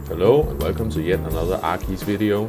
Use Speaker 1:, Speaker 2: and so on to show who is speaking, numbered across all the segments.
Speaker 1: Hello and welcome to yet another Arkeys video.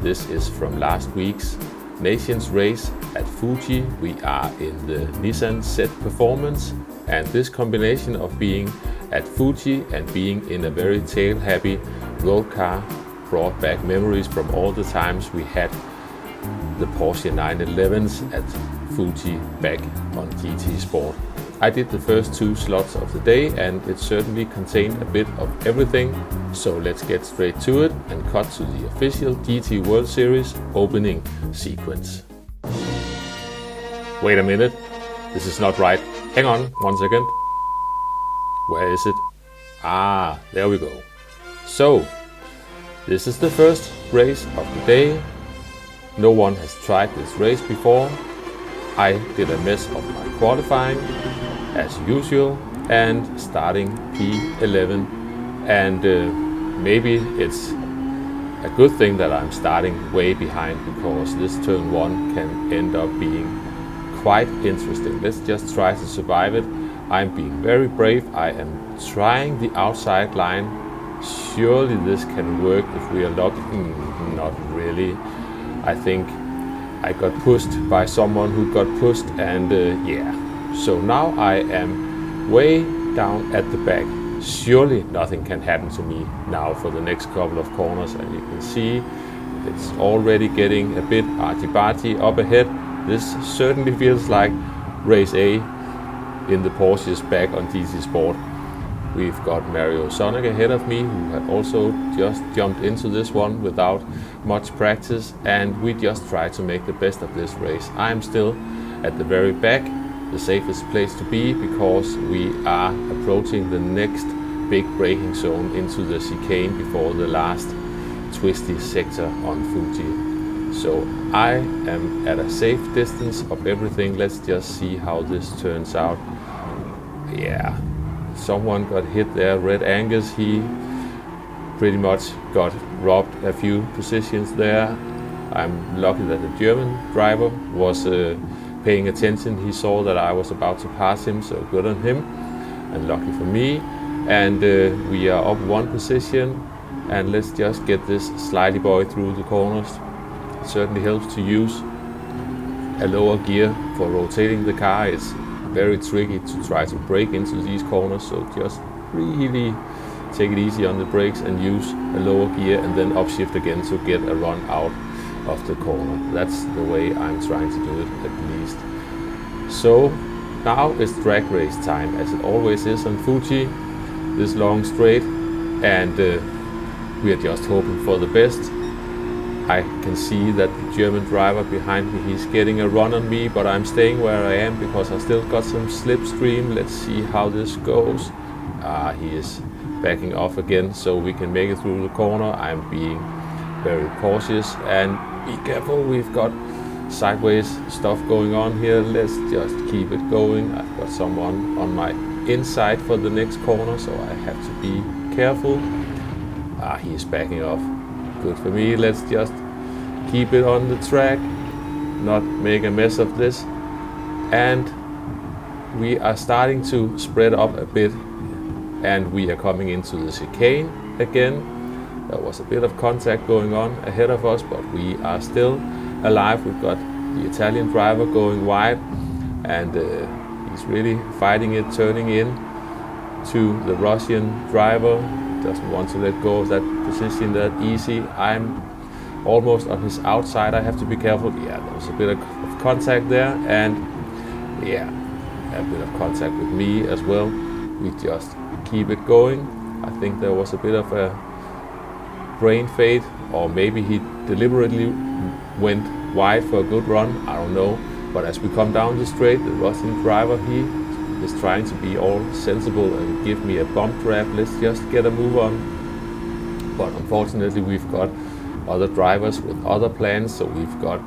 Speaker 1: This is from last week's Nations race at Fuji. We are in the Nissan Z Performance, and this combination of being at Fuji and being in a very tail-happy road car brought back memories from all the times we had the Porsche 911s at Fuji back on GT Sport. I did the first two slots of the day and it certainly contained a bit of everything, so let's get straight to it and cut to the official GT World Series opening sequence. Wait a minute, this is not right. Hang on 1 second. Where is it? Ah, there we go. So, this is the first race of the day. No one has tried this race before. I did a mess of my qualifying as usual and starting P11, and maybe it's a good thing that I'm starting way behind, because this turn 1 can end up being quite interesting. Let's just try to survive it. I'm being very brave. I am trying the outside line. Surely this can work if we are lucky. Not really. I think I got pushed by someone who got pushed, and yeah. So now I am way down at the back. Surely nothing can happen to me now for the next couple of corners, and you can see it's already getting a bit arty-barty up ahead. This certainly feels like race A in the Porsches back on GT Sport. We've got Mario Sonic ahead of me, who had also just jumped into this one without much practice, and we just try to make the best of this race. I'm still at the very back, the safest place to be, because we are approaching the next big braking zone into the chicane before the last twisty sector on Fuji. So I am at a safe distance of everything. Let's just see how this turns out. Yeah, someone got hit there, Red Angus. He pretty much got robbed a few positions there. I'm lucky that the German driver was paying attention. He saw that I was about to pass him, so good on him, and lucky for me. And we are up one position, and let's just get this slidey boy through the corners. It certainly helps to use a lower gear for rotating the car. It's very tricky to try to brake into these corners, so just really take it easy on the brakes and use a lower gear and then upshift again to get a run out of the corner. That's the way I'm trying to do it, at least. So now it's drag race time, as it always is on Fuji, this long straight, and we are just hoping for the best. I can see that the German driver behind me, he's getting a run on me, but I'm staying where I am because I still got some slipstream. Let's see how this goes. He is backing off again, so we can make it through the corner. I'm being very cautious, and be careful, we've got sideways stuff going on here. Let's just keep it going. I've got someone on my inside for the next corner, so I have to be careful. He's backing off. Good for me. Let's just keep it on the track, not make a mess of this. And we are starting to spread up a bit, and we are coming into the chicane again. There was a bit of contact going on ahead of us, but we are still alive. We've got the Italian driver going wide, and he's really fighting it, turning in to the Russian driver. Doesn't want to let go of that position that easy. I'm almost on his outside. I have to be careful. Yeah, there was a bit of contact there, and yeah, a bit of contact with me as well. We just keep it going. I think there was a bit of a brain fade, or maybe he deliberately went wide for a good run. I don't know. But as we come down the straight, the Russian driver, he is trying to be all sensible and give me a bump trap. Let's just get a move on. But unfortunately, we've got other drivers with other plans, so we've got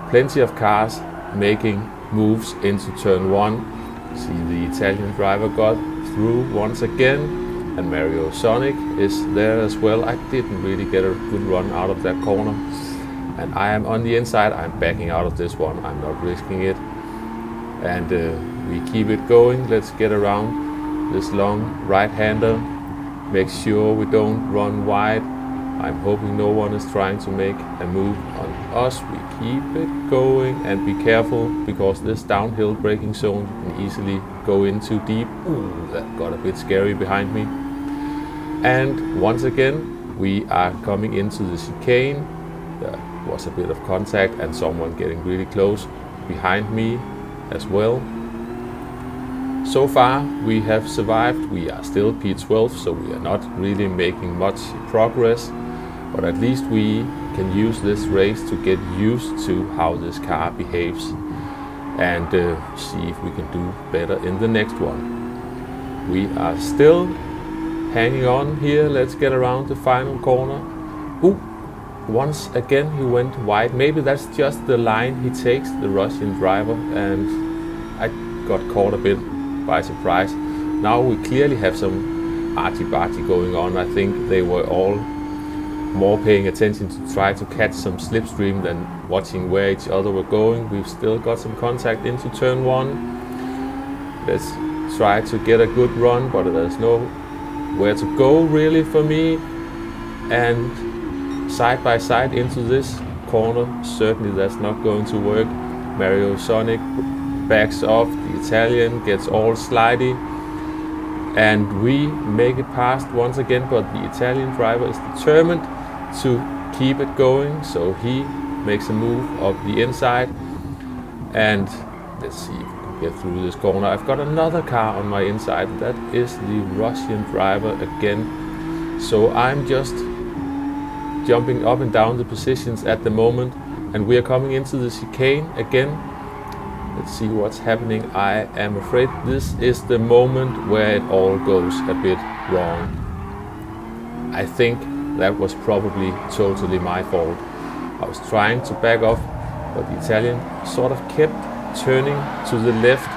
Speaker 1: plenty of cars making moves into turn 1. See, the Italian driver got through once again, and Mario Sonic is there as well. I didn't really get a good run out of that corner, and I am on the inside. I'm backing out of this one. I'm not risking it, and we keep it going. Let's get around this long right-hander. make sure we don't run wide. I'm hoping no one is trying to make a move on us. We keep it going and be careful, because this downhill braking zone can easily go in too deep. Ooh, that got a bit scary behind me. And once again, we are coming into the chicane. There was a bit of contact and someone getting really close behind me as well. So far we have survived. We are still P12, so we are not really making much progress, but at least we can use this race to get used to how this car behaves and see if we can do better in the next one. We are still hanging on here. Let's get around the final corner. Ooh, once again he went wide. Maybe that's just the line he takes, the Russian driver, and I got caught a bit by surprise. Now we clearly have some arty-barty going on. I think they were all more paying attention to try to catch some slipstream than watching where each other were going. We've still got some contact into turn 1. Let's try to get a good run, but there's nowhere to go really for me. And side by side into this corner, certainly that's not going to work. Mario Sonic backs off, the Italian gets all slidey, and we make it past once again, but the Italian driver is determined to keep it going, so he makes a move up the inside, and let's see if we can get through this corner. I've got another car on my inside, that is the Russian driver again, so I'm just jumping up and down the positions at the moment, and we are coming into the chicane again. Let's see what's happening. I am afraid this is the moment where it all goes a bit wrong. I think that was probably totally my fault. I was trying to back off, but the Italian sort of kept turning to the left,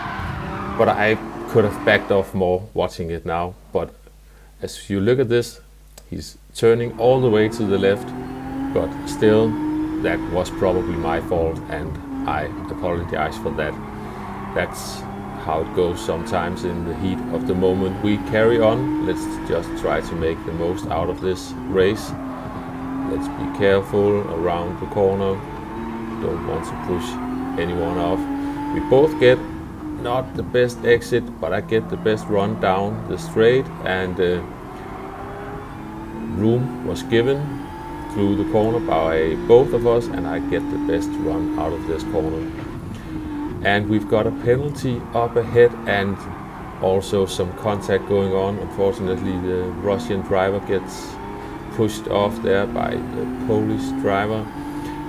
Speaker 1: but I could have backed off more watching it now. But as you look at this, he's turning all the way to the left, but still that was probably my fault, and I apologize for that. That's how it goes sometimes in the heat of the moment. We carry on. Let's just try to make the most out of this race. Let's be careful around the corner. Don't want to push anyone off. We both get not the best exit, but I get the best run down the straight, and room was given through the corner by both of us, and I get the best run out of this corner. And we've got a penalty up ahead and also some contact going on. Unfortunately, the Russian driver gets pushed off there by the Polish driver.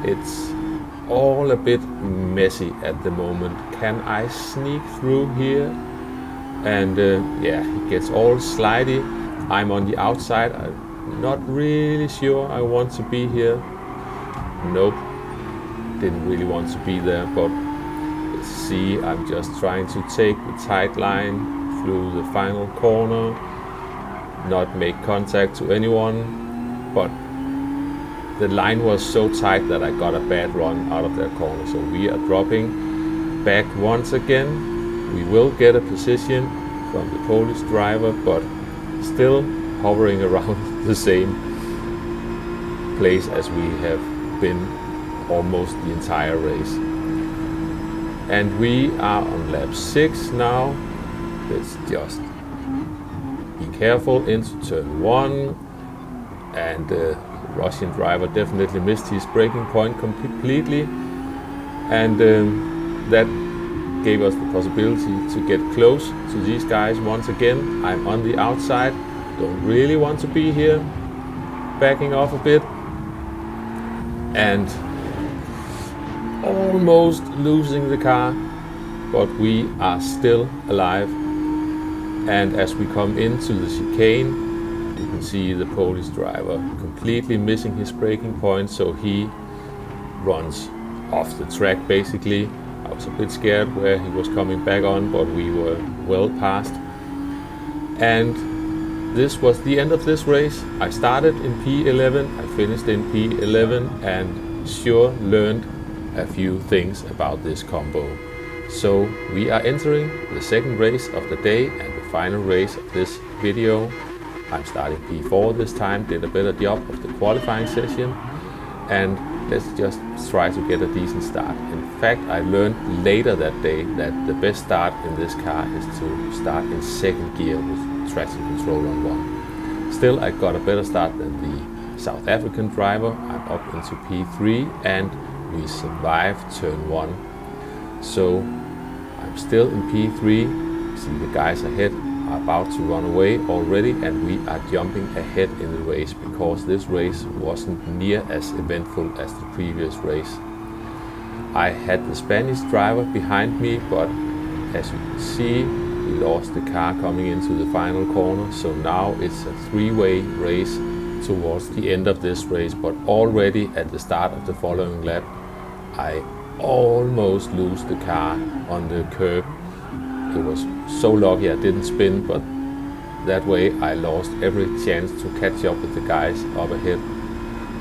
Speaker 1: It's all a bit messy at the moment. Can I sneak through here? And yeah, he gets all slidey. I'm on the outside. I'm not really sure I want to be here. Nope, didn't really want to be there, but let's see, I'm just trying to take the tight line through the final corner, not make contact to anyone, but the line was so tight that I got a bad run out of that corner. So we are dropping back once again. We will get a position from the Polish driver, but still hovering around the same place as we have been almost the entire race. And we are on lap 6 now. Let's just be careful into turn 1, and the Russian driver definitely missed his braking point completely, and that gave us the possibility to get close to these guys once again. I'm on the outside, don't really want to be here, backing off a bit, and almost losing the car, but we are still alive. And as we come into the chicane, you can see the Polish driver completely missing his braking point, so he runs off the track basically. I was a bit scared where he was coming back on, but we were well past. And this was the end of this race. I started in P11, I finished in P11, and sure learned a few things about this combo. So we are entering the second race of the day and the final race of this video. I'm starting P4 this time, did a better job of the qualifying session, and let's just try to get a decent start. In fact, I learned later that day that the best start in this car is to start in second gear with traction control on 1. Still, I got a better start than the South African driver. I'm up into P3 and we survived turn 1. So I'm still in P3. See, the guys ahead are about to run away already, and we are jumping ahead in the race because this race wasn't near as eventful as the previous race. I had the Spanish driver behind me, but as you can see, we lost the car coming into the final corner, so now it's a three-way race towards the end of this race. But already at the start of the following lap, I almost lose the car on the curb. It was so lucky I didn't spin, but that way I lost every chance to catch up with the guys up ahead.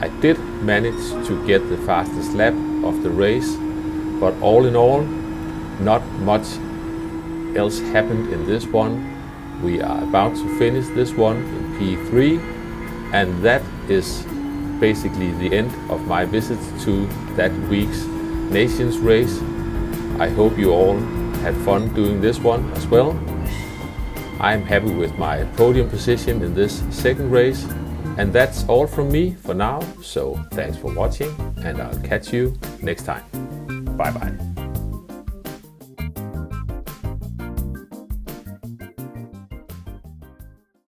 Speaker 1: I did manage to get the fastest lap of the race, but all in all, not much else happened in this one. We are about to finish this one in P3, and that is basically the end of my visit to that week's Nations race. I hope you all had fun doing this one as well. I'm happy with my podium position in this second race, and that's all from me for now. So thanks for watching, and I'll catch you next time. Bye bye.